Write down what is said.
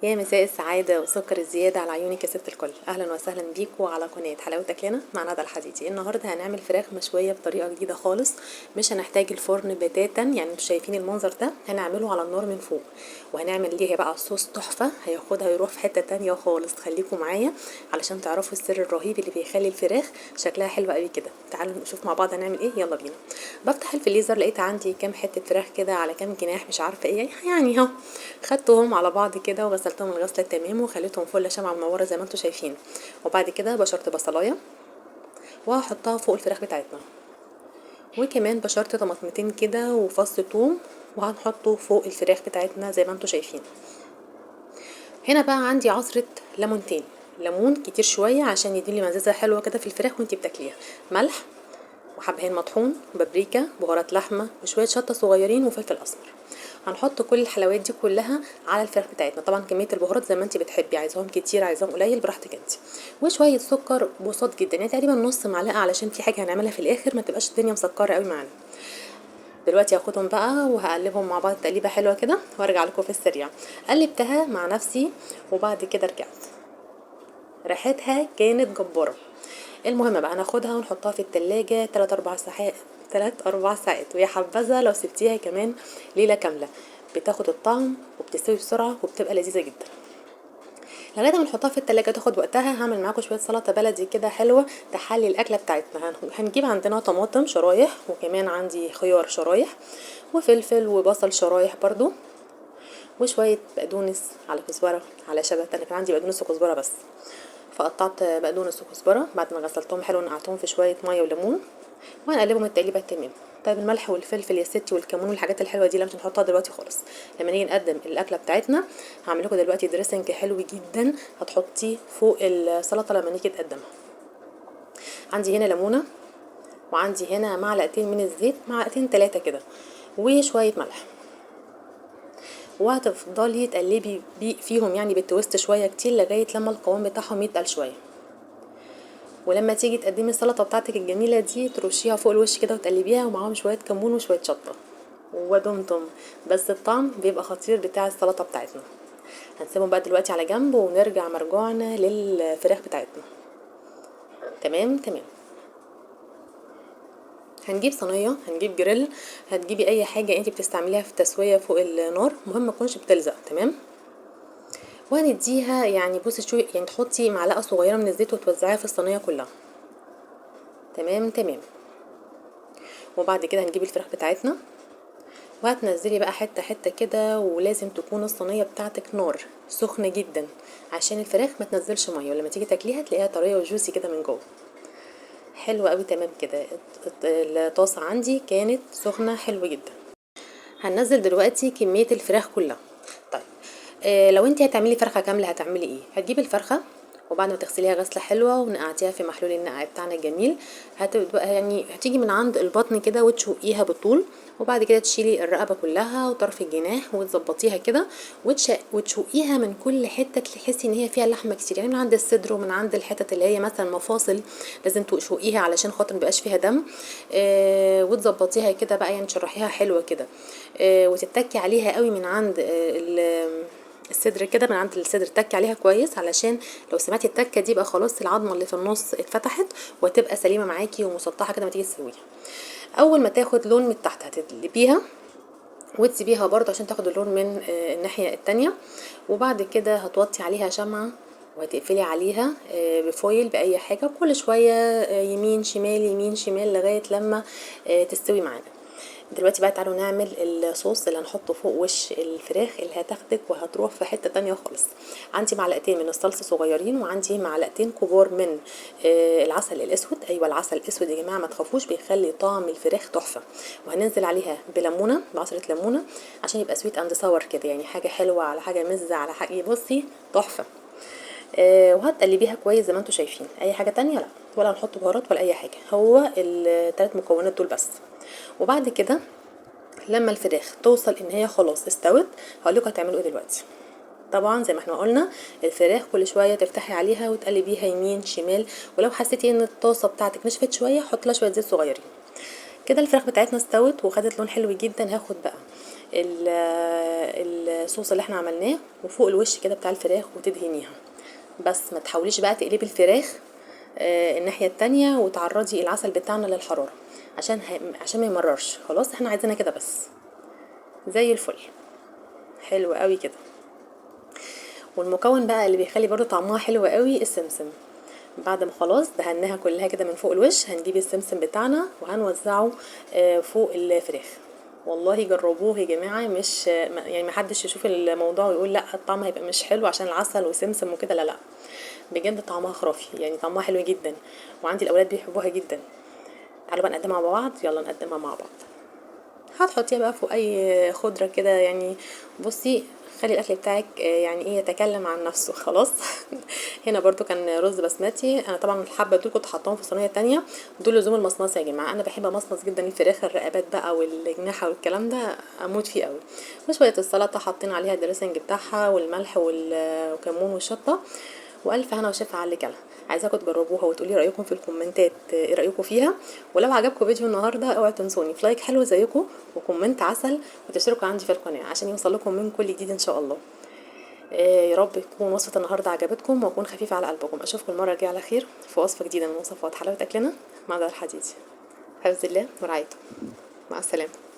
يا مساء السعادة وسكر الزيادة على عيونك يا ست الكل. أهلا وسهلا بيكوا على قناة حلاوتك لنا مع ندى الحديدي. النهاردة هنعمل فراخ مشوية بطريقة جديدة خالص، مش هنحتاج الفرن بتاتا، يعني انتوا شايفين المنظر ده، هنعمله على النار من فوق، وهنعمل ليها بقى صوص تحفة هياخدها يروح في حتة تانية خالص. خليكم معايا علشان تعرفوا السر الرهيب اللي بيخلي الفراخ شكلها حلو قوي كده. تعالوا نشوف مع بعض هنعمل ايه، يلا بينا. بفتح الفريزر لقيت عندي كام حتة فراخ كده على كام جناح مش عارفة ايه، يعني اهو خدتهم على بعض كده وغسلتهم الغسله التمام وخليتهم فل شمعة منوره زي ما انتم شايفين. وبعد كده بشرت بصلايه وهحطها فوق الفراخ بتاعتنا، وكمان بشرت طماطمتين كده وفص ثوم وهنحطه فوق الفراخ بتاعتنا زي ما انتم شايفين. هنا بقى عندي عصره ليمونتين، ليمون كتير شويه عشان يديلي مزازه حلوه كده في الفراخ وانتي بتاكليها، ملح وحبهان مطحون، بابريكا، بهارات لحمه وشويه شطه صغيرين وفلفل اسمر. هنحط كل الحلويات دي كلها على الفراخ بتاعتنا. طبعا كميه البهارات زي ما انت بتحبي، عايزاهم كتير عايزاهم قليل براحتك انت. وشويه سكر بساط جدا، يعني تقريبا نص معلقه، علشان في حاجه هنعملها في الاخر ما تبقاش الدنيا مسكره قوي معانا. دلوقتي هاخدهم بقى وهقلبهم مع بعض تقليبه حلوه كده وارجع لكم في السريع. قلبتها مع نفسي وبعد كده رجعت، ريحتها كانت جبارة. المهم بقى هناخدها ونحطها في التلاجة 3 4 ساعات، 3 4 ساعات، ويا حبذا لو سبتيها كمان ليلة كاملة، بتاخد الطعم وبتستوي بسرعة وبتبقى لذيذة جدا. لغايه ما نحطها في التلاجة تاخد وقتها هعمل معاكم شويه سلطه بلدي كده حلوه تحلي الاكله بتاعتنا. هنجيب عندنا طماطم شرايح، وكمان عندي خيار شرايح، وفلفل وبصل شرايح برضو، وشويه بقدونس على كزبره على شبت. انا كان عندي بقدونس وكزبره بس، فقطعت بقدونس وكزبره بعد ما غسلتهم حلو ونقعتهم في شويه ميه وليمون، وهنقلبهم التقليبه التمام. طيب الملح والفلفل يا ستي والكمون والحاجات الحلوه دي لا مش هنحطها دلوقتي خالص، لما نيجي نقدم الاكله بتاعتنا. هعمل لكم دلوقتي دريسنج حلو جدا هتحطيه فوق السلطه لما نيجي تقدمها. عندي هنا ليمونه، وعندي هنا معلقتين من الزيت، معلقتين 3 كده، وشويه ملح، وهتفضلي تقلبي فيهم يعني بالتويست شويه كتير لغايه لما القوام بتاعهم يتقل شويه. ولما تيجي تقدمي السلطه بتاعتك الجميله دي ترشيها فوق الوش كده وتقلبيها، ومعاهم شويه كمون وشويه شطه ودمتم، بس الطعم بيبقى خطير بتاع السلطه بتاعتنا. هنسيبهم بقى دلوقتي على جنب ونرجع مرجوعنا للفراخ بتاعتنا. تمام تمام. هنجيب صينيه، هنجيب جريل، هتجيبي اي حاجه انت بتستعمليها في التسويه فوق النار، مهم ما تكونش بتلزق. تمام. وهنديها يعني بصي شويه، يعني تحطي معلقه صغيره من الزيت وتوزعيها في الصينيه كلها. تمام تمام. وبعد كده هنجيب الفراخ بتاعتنا وهتنزلي بقى حته حته كده، ولازم تكون الصينيه بتاعتك نار سخنه جدا عشان الفراخ ما تنزلش ميه، ولما تيجي تاكليها تلاقيها طريه وجوسي كده من جوه. حلوه قوي. تمام كده. الطاسه عندي كانت سخنه حلو جدا. هننزل دلوقتي كميه الفراخ كلها. طيب لو انت هتعملي فرخه كامله هتعملي ايه؟ هتجيبي الفرخه وبعد ما تغسليها غسله حلوه ونقعتيها في محلول النقع بتاعنا الجميل، هتبقى يعني هتيجي من عند البطن كده وتشقيها بالطول، وبعد كده تشيلي الرقبه كلها وطرف الجناح وتظبطيها كده وتشقيها من كل حته تحسي ان هي فيها لحمه كتير، يعني من عند الصدر ومن عند الحتت اللي هي مثلا مفاصل لازم تشقيها علشان خاطر ميبقاش فيها دم. وتظبطيها كده بقى، يعني تشرحيها حلوه كده. وتتكي عليها قوي من عند الصدر كده، من عند الصدر تكي عليها كويس، علشان لو سمعتي التكه دي بقى خلاص العظمه اللي في النص اتفتحت وتبقى سليمه معاكي ومسطحه كده ما تيجي تسويها. اول ما تاخد لون من تحت هتقلبيها وتسيبيها برضه عشان تاخد اللون من الناحيه التانية، وبعد كده هتوطي عليها شمعة وهتقفلي عليها بفويل باي حاجه، كل شويه يمين شمال يمين شمال لغايه لما تستوي معانا. دلوقتي بقى تعالوا نعمل الصوص اللي هنحطه فوق وش الفراخ اللي هتاخدك وهتروح في حتة تانية خالص. عندي معلقتين من الصلصة صغيرين، وعندي معلقتين كبار من العسل الاسود. ايوه العسل الاسود يا جماعة ما تخافوش، بيخلي طعم الفراخ تحفة. وهننزل عليها بليمونة، بعصرة ليمونة، عشان يبقى سويت اند ساور كده، يعني حاجة حلوة على حاجة مزة على حاجة، بصي تحفة. وهتقلبيها كويس زي ما انتم شايفين. اي حاجه تانية لا، ولا هنحط بهارات ولا اي حاجه، هو ال3 مكونات دول بس. وبعد كده لما الفراخ توصل ان هي خلاص استوت هقول لكم هتعملوا ايه دلوقتي. طبعا زي ما احنا قلنا الفراخ كل شويه تفتحي عليها وتقلبيها يمين شمال، ولو حسيتي ان الطاسه بتاعتك نشفت شويه حط لها شويه زيت صغيرين كده. الفراخ بتاعتنا استوت وخدت لون حلو جدا. هاخد بقى الصوص اللي احنا عملناه وفوق الوش كده بتاع الفراخ وتدهنيها. بس ما تحاوليش بقى تقلبي الفراخ الناحيه التانية وتعرضي العسل بتاعنا للحراره عشان ما يمررش. خلاص احنا عايزينها كده بس زي الفل. حلو قوي كده. والمكون بقى اللي بيخلي برضو طعمها حلو قوي السمسم. بعد ما خلاص دهناها كلها كده من فوق الوش هنجيب السمسم بتاعنا وهنوزعه فوق الفراخ. والله جربوه يا جماعه، مش يعني ما حدش يشوف الموضوع ويقول لا الطعم هيبقى مش حلو عشان العسل وسمسم وكده، لا لا، بجد طعمها خرافي، يعني طعمها حلو جدا وعندي الاولاد بيحبوها جدا. تعالوا بقى نقدمها مع بعض، يلا نقدمها مع بعض. هتحطيها بقى فوق اي خضره كده يعني. بصي خلي الاكل بتاعك يعني ايه يتكلم عن نفسه. خلاص. هنا برضو كان رز بسمتي. انا طبعا الحبه دول كنت حطاهم في صينيه تانية. دول لزوم المصمصه يا جماعه، انا بحب امصمص جدا الفراخ، الرقبات بقى والجناحه والكلام ده اموت فيه قوي. وشويه السلطه حاطين عليها الدريسنج بتاعها والملح والكمون والشطه. والف هنا وشفا على اللي كلها. عايزاكم تجربوها وتقولي رايكم في الكومنتات ايه رايكم فيها. ولو عجبكم فيديو النهارده اوعوا تنسوني في لايك حلو زيكم وكومنت عسل وتشتركوا عندي في القناه عشان يوصل لكم من كل جديد ان شاء الله. يا رب تكون وصفه النهارده عجبتكم واكون خفيفه على قلبكم. اشوفكم المره الجايه على خير في وصفه جديده من وصفات حلاوه اكلنا مع دار الحديدي. حفظ الله ورعايته. مع السلامه.